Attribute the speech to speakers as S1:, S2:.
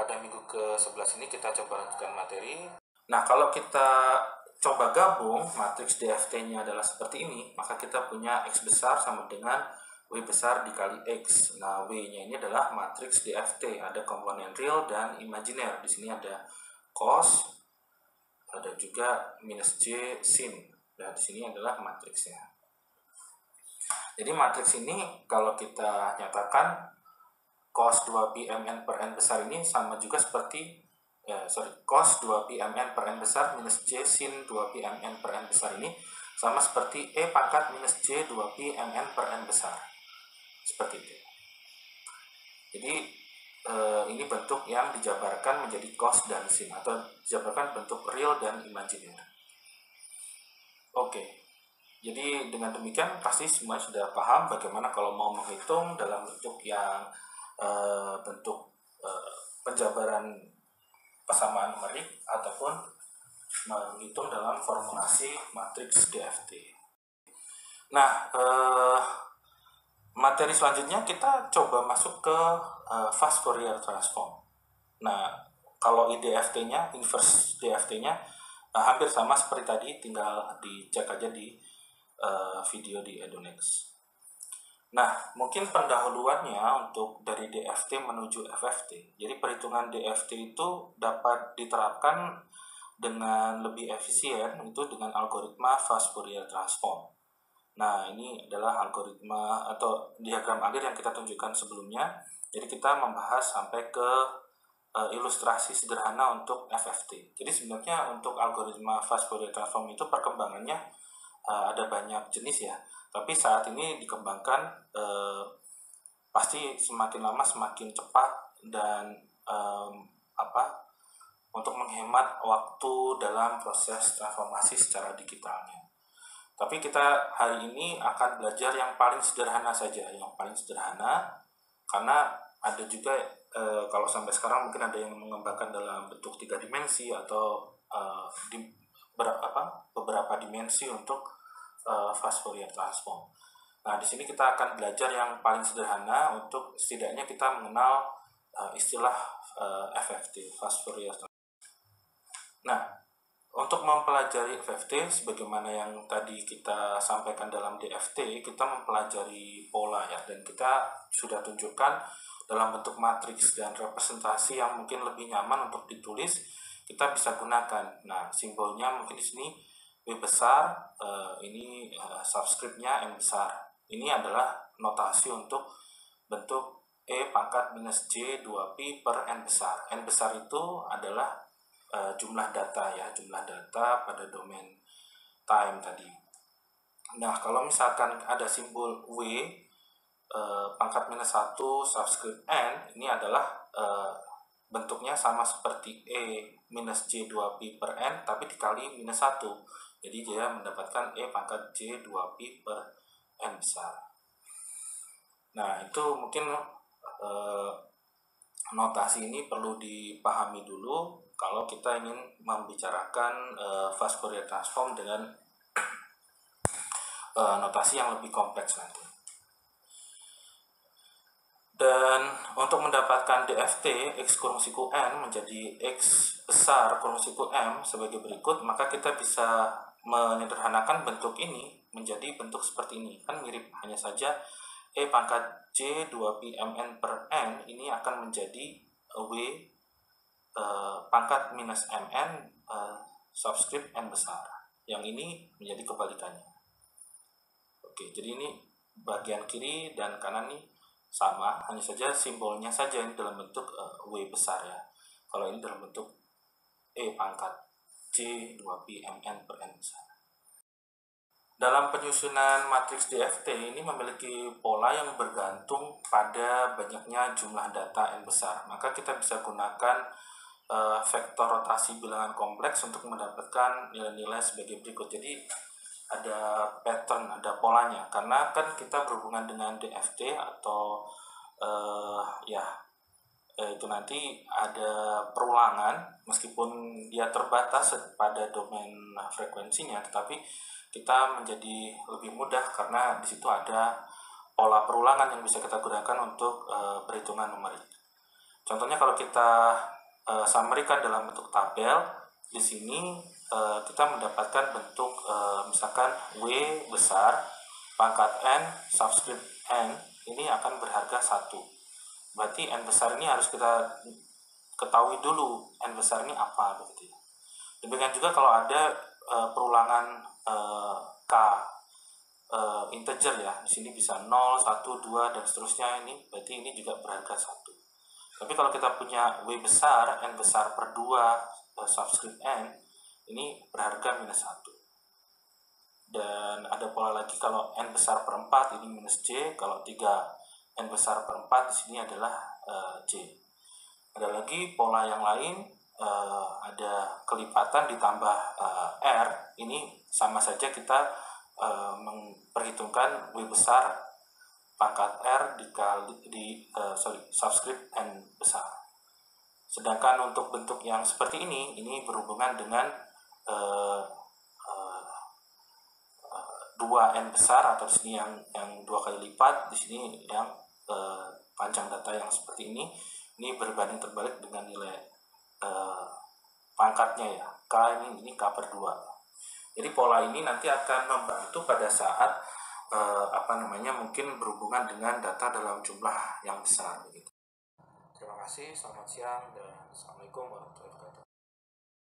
S1: pada minggu ke-11 ini kita coba lanjutkan materi.
S2: Nah, kalau kita coba gabung matriks DFT-nya adalah seperti ini, maka kita punya X besar sama dengan W besar dikali X. Nah, W-nya ini adalah matriks DFT, ada komponen real dan imajiner. Di sini ada cos, ada juga minus J sin. Nah, di sini adalah matriksnya. Jadi matriks ini kalau kita nyatakan cos 2pi mn per n besar ini sama juga seperti cos 2pi mn per n besar minus J sin 2pi mn per n besar ini sama seperti E pangkat minus J 2pi mn per n besar. Seperti itu. Jadi ini bentuk yang dijabarkan menjadi cos dan sin, atau dijabarkan bentuk real dan imajiner. Oke. Jadi dengan demikian pasti semua sudah paham bagaimana kalau mau menghitung dalam bentuk yang bentuk penjabaran persamaan numerik ataupun menghitung dalam formulasi matriks DFT. Nah, materi selanjutnya kita coba masuk ke fast Fourier transform. Nah, kalau IDFT-nya, inverse DFT-nya hampir sama seperti tadi, tinggal dicek aja di video di Edunex. Nah, mungkin pendahuluannya untuk dari DFT menuju FFT. Jadi perhitungan DFT itu dapat diterapkan dengan lebih efisien itu dengan algoritma fast Fourier transform. Nah, ini adalah algoritma atau diagram akhir yang kita tunjukkan sebelumnya. Jadi kita membahas sampai ke ilustrasi sederhana untuk FFT. Jadi sebenarnya untuk algoritma fast Fourier transform itu perkembangannya ada banyak jenis ya. Tapi saat ini dikembangkan pasti semakin lama semakin cepat dan untuk menghemat waktu dalam proses transformasi secara digitalnya. Tapi kita hari ini akan belajar yang paling sederhana saja, yang paling sederhana, karena ada juga kalau sampai sekarang mungkin ada yang mengembangkan dalam bentuk 3 dimensi atau beberapa dimensi untuk fast Fourier transform. Nah, di sini kita akan belajar yang paling sederhana untuk setidaknya kita mengenal istilah FFT, fast Fourier transform. Nah, untuk mempelajari FFT sebagaimana yang tadi kita sampaikan dalam DFT, kita mempelajari pola ya, dan kita sudah tunjukkan dalam bentuk matriks dan representasi yang mungkin lebih nyaman untuk ditulis, kita bisa gunakan. Nah, simbolnya mungkin di sini W besar, ini subscriptnya M besar. Ini adalah notasi untuk bentuk E pangkat minus J 2pi per N besar. N besar itu adalah jumlah data ya, jumlah data pada domain time tadi. Nah, kalau misalkan ada simbol W pangkat minus 1 subscript N, ini adalah bentuknya sama seperti E minus J 2pi per N, tapi dikali minus 1. Jadi dia mendapatkan E pangkat J 2pi per N besar. Nah, itu mungkin notasi ini perlu dipahami dulu kalau kita ingin membicarakan fast Fourier transform dengan notasi yang lebih kompleks nanti. Dan untuk mendapatkan DFT X kurung siku N menjadi X besar kurung siku M sebagai berikut, maka kita bisa menyederhanakan bentuk ini menjadi bentuk seperti ini. Kan mirip, hanya saja E pangkat J 2pi mn per N ini akan menjadi W pangkat minus mn subscript N besar. Yang ini menjadi kebalikannya. Oke, jadi ini bagian kiri dan kanan nih sama, hanya saja simbolnya saja ini dalam bentuk W besar ya. Kalau ini dalam bentuk E pangkat J 2pi mn per N besar. Dalam penyusunan matriks DFT ini memiliki pola yang bergantung pada banyaknya jumlah data N besar. Maka kita bisa gunakan vektor rotasi bilangan kompleks untuk mendapatkan nilai-nilai sebagai berikut. Jadi ada pattern, ada polanya. Karena kan kita berhubungan dengan DFT atau itu nanti ada perulangan, meskipun dia terbatas pada domain frekuensinya, tetapi kita menjadi lebih mudah karena di situ ada pola perulangan yang bisa kita gunakan untuk perhitungan numerik. Contohnya kalau kita summary-kan dalam bentuk tabel, di sini kita mendapatkan bentuk misalkan W besar pangkat N subscript N ini akan berharga 1. Berarti N besar ini harus kita ketahui dulu N besar ini apa begitu. Demikian juga kalau ada perulangan K integer ya, di sini bisa 0, 1, 2 dan seterusnya, ini berarti ini juga berharga 1. Tapi kalau kita punya W besar, N besar per 2 subscript N, ini berharga minus 1. Dan ada pola lagi kalau N besar per 4 ini minus J, kalau 3 N besar per 4 di sini adalah J. Ada lagi pola yang lain, ada kelipatan ditambah R, ini sama saja kita memperhitungkan W besar pangkat R dikali subscript N besar. Sedangkan untuk bentuk yang seperti ini berhubungan dengan 2N besar, atau di sini yang 2 kali lipat, di sini yang panjang data yang seperti ini berbanding terbalik dengan nilai pangkatnya ya, K ini K per 2. Jadi pola ini nanti akan membantu pada saat mungkin berhubungan dengan data dalam jumlah yang besar begitu.
S1: Terima kasih, selamat siang, dan Assalamualaikum warahmatullahi wabarakatuh.